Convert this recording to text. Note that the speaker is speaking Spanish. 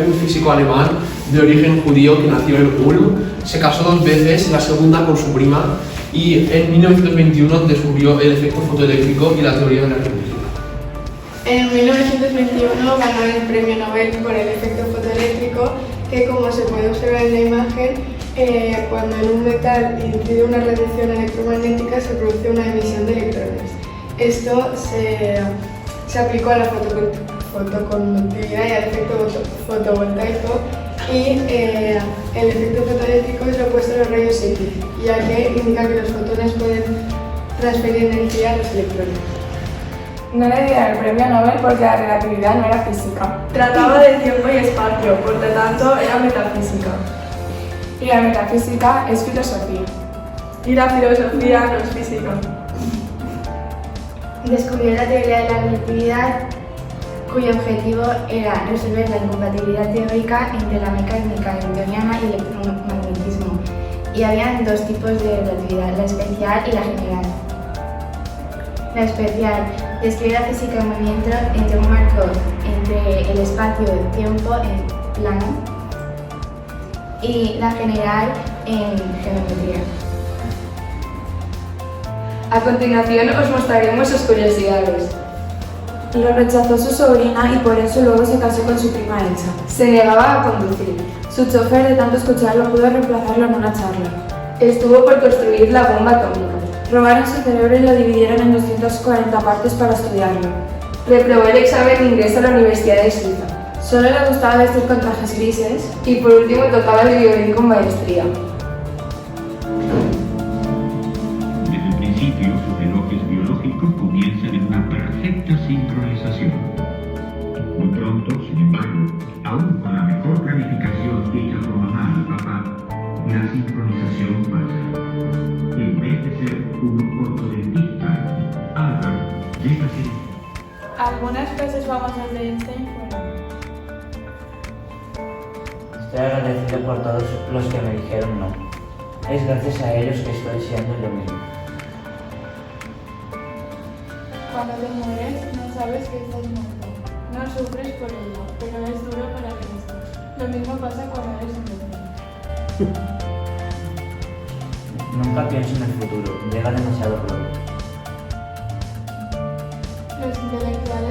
un físico alemán de origen judío que nació en Ulm, se casó 2 veces, la segunda con su prima, y en 1921 descubrió el efecto fotoeléctrico y la teoría de la relatividad. En 1921 ganó el premio Nobel por el efecto fotoeléctrico, que como se puede observar en la imagen, cuando en un metal incide una radiación electromagnética se produce una emisión de electrones. Esto se aplicó a la fotoconductividad y al efecto fotovoltaico, y el efecto fotoeléctrico es lo opuesto a los rayos X, ya que indica que los fotones pueden transferir energía a los electrones. No le dieron el premio Nobel porque la relatividad no era física. Trataba de tiempo y espacio, por lo tanto era metafísica. Y la metafísica es filosofía. Y la filosofía no es física. Descubrió la teoría de la relatividad, cuyo objetivo era resolver la incompatibilidad teórica entre la mecánica newtoniana y el electromagnetismo. Y habían 2 tipos de relatividad, la especial y la general. La especial describe la física en movimiento entre un marco entre el espacio-tiempo en plano, y la general en geometría. A continuación os mostraremos sus curiosidades. Lo rechazó su sobrina y por eso luego se casó con su prima Elsa. Se negaba a conducir. Su chofer, de tanto escucharlo, pudo reemplazarlo en una charla. Estuvo por construir la bomba atómica. Robaron su cerebro y lo dividieron en 240 partes para estudiarlo. Reprobó el examen de ingreso a la Universidad de Suiza. Solo le gustaba vestir con trajes grises. Y por último tocaba el violín con maestría. Desde el principio, sus relojes biológicos comienzan en una perfecta sincronización. Muy pronto, sin embargo, aún con la mejor planificación hecha por mamá y papá, la sincronización falla. En vez de ser un ortodontista, Albert llega a ser... Algunas frases famosas de Einstein fueron: estoy agradecido por todos los que me dijeron no. Es gracias a ellos que estoy siendo yo mismo. cuando te mueres no sabes que estás muerto. No sufres por ello, pero es duro para ti mismo. Lo mismo pasa cuando eres imbécil. Nunca pienso en el futuro, llega demasiado pronto. Los intelectuales